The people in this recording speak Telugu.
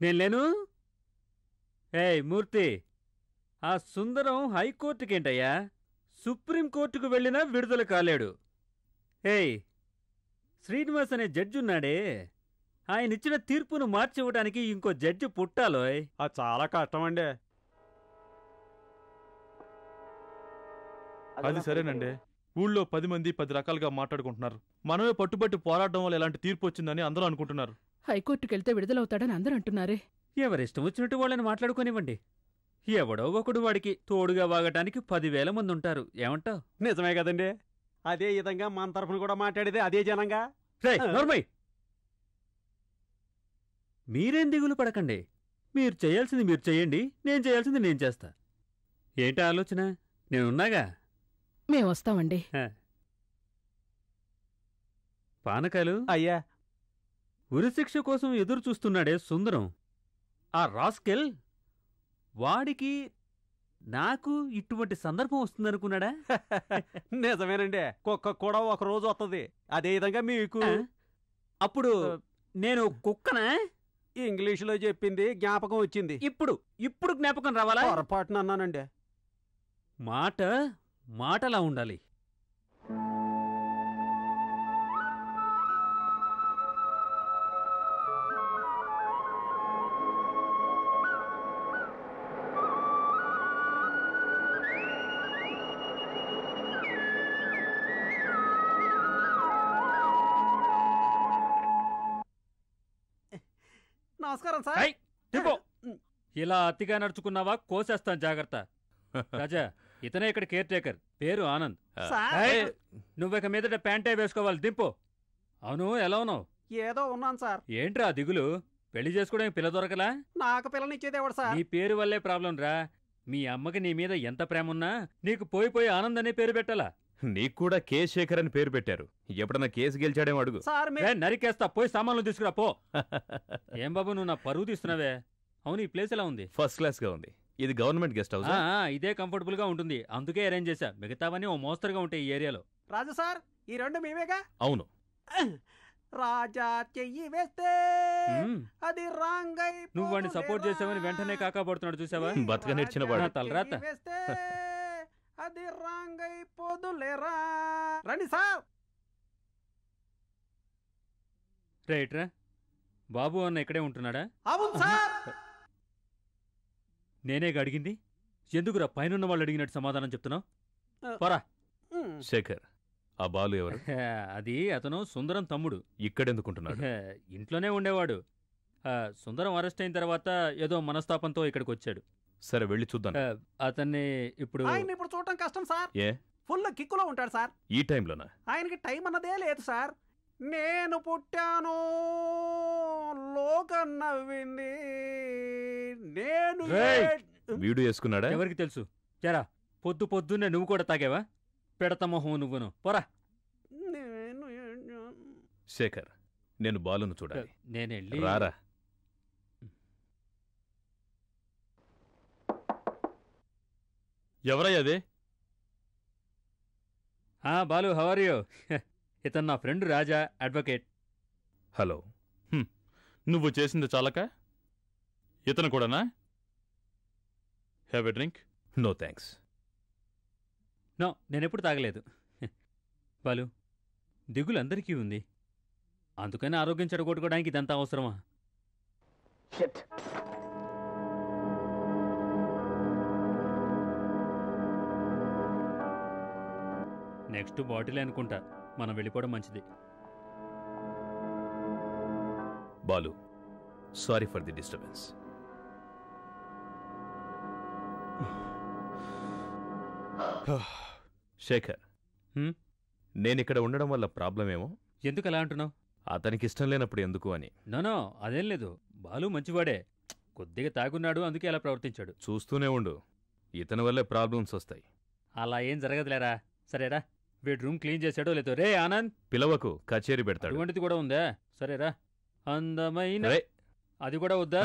నేను లేను. ఏయ్ మూర్తి, ఆ సుందరం హైకోర్టుకేంటయ్యా, సుప్రీంకోర్టుకు వెళ్ళినా విడుదల కాలేడు. ఏయ్, శ్రీనివాస్ అనే జడ్జి ఉన్నాడే, ఆయన ఇచ్చిన తీర్పును మార్చివ్వడానికి ఇంకో జడ్జి పుట్టాలోయ్. అది చాలా కష్టం అండి. అది సరేనండి, ఊళ్ళో 10 మంది 10 రకాలుగా మాట్లాడుకుంటున్నారు. మనమే పట్టుబట్టి పోరాటం వల్ల ఎలాంటి తీర్పు వచ్చిందని అందరూ అనుకుంటున్నారు. హైకోర్టుకెళ్తే విడుదలవుతాడని అందరూ అంటున్నారే. ఎవరిష్టం వచ్చినట్టు వాళ్ళని మాట్లాడుకోనివ్వండి. ఎవడో ఒకడు వాడికి తోడుగా వాగటానికి 10,000 మంది ఉంటారు. ఏమంటావ్? నిజమే కదండి. అదే విధంగా మన తరఫున కూడా మాట్లాడేది అదే జనంగా. నోర్మై, మీరేం దిగులు పడకండి. మీరు చేయాల్సింది మీరు చెయ్యండి, నేను చేయాల్సింది నేను చేస్తా. ఏంటా ఆలోచన? నేనున్నాగా. మేమొస్తామండి. పానకాలు అయ్యా, ఉరిశిక్ష కోసం ఎదురు చూస్తున్నాడే సుందరం, ఆ రాస్కెల్, వాడికి నాకు ఇటువంటి సందర్భం వస్తుందనుకున్నాడా? నిజమేనండి. కుక్క కూడా ఒక రోజు వస్తుంది. అదే విధంగా మీకు. అప్పుడు నేను కుక్కనా? ఇంగ్లీషులో చెప్పింది జ్ఞాపకం వచ్చింది. ఇప్పుడు జ్ఞాపకం రావాలా? పొరపాటున అన్నానండి. మాటలా ఉండాలి. నమస్కారం సార్. ఇలా అతిగా నడుచుకున్నావా కోసేస్తాను, జాగ్రత్త. రాజా, ఇతనే ఇక్కడ కేర్ టేకర్, పేరు ఆనంద్. నువ్విక మీదట ప్యాంటే వేసుకోవాలి, దింపు. అవును, ఎలా ఉన్నావు? ఏదో ఉన్నాను సార్. ఏంట్రా దిగులు? పెళ్లి చేసుకోవడానికి పిల్ల దొరకలా? నాకు పిల్లనిచ్చేదేవాడు సార్. నీ పేరు వల్లే ప్రాబ్లం రా. మీ అమ్మకి నీ మీద ఎంత ప్రేమున్నా నీకు పోయి ఆనంద్ అనే పేరు పెట్టాలా? నీకు కూడా కే శేఖర్ అని పేరు పెట్టారు. ఎప్పుడన్నా కేసు గెలిచాడేమో అడుగు. నరికేస్తా, పోయి సామాన్లు తీసుకురా పో. ఏం బాబు, నువ్వు నా పరువు తీస్తున్నావే. అవును, ఈ ప్లేస్ ఎలా ఉంది? ఫస్ట్ క్లాస్ గా ఉంది. ఇది గవర్నమెంట్ గెస్ట్ హౌస్. ఇదే కంఫర్టబుల్ గా ఉంటుంది, అందుకే అరేంజ్ చేశా. మిగతావన్నీ ఓ మోస్తరుగా ఉంటాయి ఈ ఏరియాలో. రాజు సార్, ఈ రెండు మేమేగా? అవును. రాజా చెయ్యి వేస్తే అది రాంగ్. నువ్వు వాడిని సపోర్ట్ చేసావని వెంటనే కాకాపడుతున్నాడు, చూసావా? బతకనిచ్చిన వాడు. తలరాత. అది రాంగ్ అయిపోదులేరా. రండి సార్. రైట్రా, బాబు అన్న ఇక్కడే ఉంటున్నాడా? అవును సార్. నేనే అడిగింది, ఎందుకురా పైనున్న వాళ్ళు అడిగినట్టు సమాధానం చెప్తున్నావు? పోరా. శేఖర్, ఆ బాలు ఎవరు? అది అతను సుందరం తమ్ముడు. ఇక్కడెందుకుంటున్నాడు? ఇంట్లోనే ఉండేవాడు. సుందరం అరెస్ట్ అయిన తర్వాత ఏదో మనస్తాపంతో ఇక్కడికి వచ్చాడు. సరే, వెళ్ళి చూద్దాం. అతన్ని ఇప్పుడు చూడటం కష్టం సార్. ఏ? ఫుల్ కిక్కులో ఉంటాడు సార్. ఈ టైంలోనా? ఆయనకి టైం అన్నదే లేదు సార్. నేను పుట్టాను, లోకం నవ్వింది, నేను. వీడు వేసుకున్నాడా? ఎవరికి తెలుసు? జరా, పొద్దున్నే నువ్వు కూడా తాగేవా? పెడత మొహం నువ్వును, పోరా. శేఖర్, నేను బాలును చూడాలి. నేనెళ్ళి రారా. ఎవరయ్యదే? Balu, how are you? ఇతను నా ఫ్రెండ్ రాజా, అడ్వకేట్. హలో. నువ్వు చేసింది చాలక ఇతను కూడానా? Have a drink? No thanks. No, నేనెప్పుడు తాగలేదు. బాలు, దిగులు అందరికీ ఉంది, అందుకని ఆరోగ్యం చెడగొట్టుకోవడానికి ఇదంతా అవసరమా? నెక్స్ట్ బాటిల్ అనుకుంటా, మనం వెళ్ళిపోవడం మంచిది. Balu, sorry for the disturbance. Shekhar, నేనిక్కడ ఉండడం వల్ల ప్రాబ్లం ఏమో? ఎందుకు అలా అంటున్నావు? అతనికి ఇష్టం లేనప్పుడు ఎందుకు అని. నో, అదేం లేదు. బాలు మంచివాడే, కొద్దిగా తాగున్నాడు, అందుకే అలా ప్రవర్తించాడు. చూస్తూనే ఉండు, ఇతని వల్లే ప్రాబ్లమ్స్ వస్తాయి. అలా ఏం జరగదులేరా. సరేరా, వీడు రూమ్ క్లీన్ చేశాడో లేదో. రే ఆనంద్, పిలవకు, కచేరీ పెడతాడు. అటువంటిది కూడా ఉందా? సరేరా. అందమైన అది కూడా వద్దా?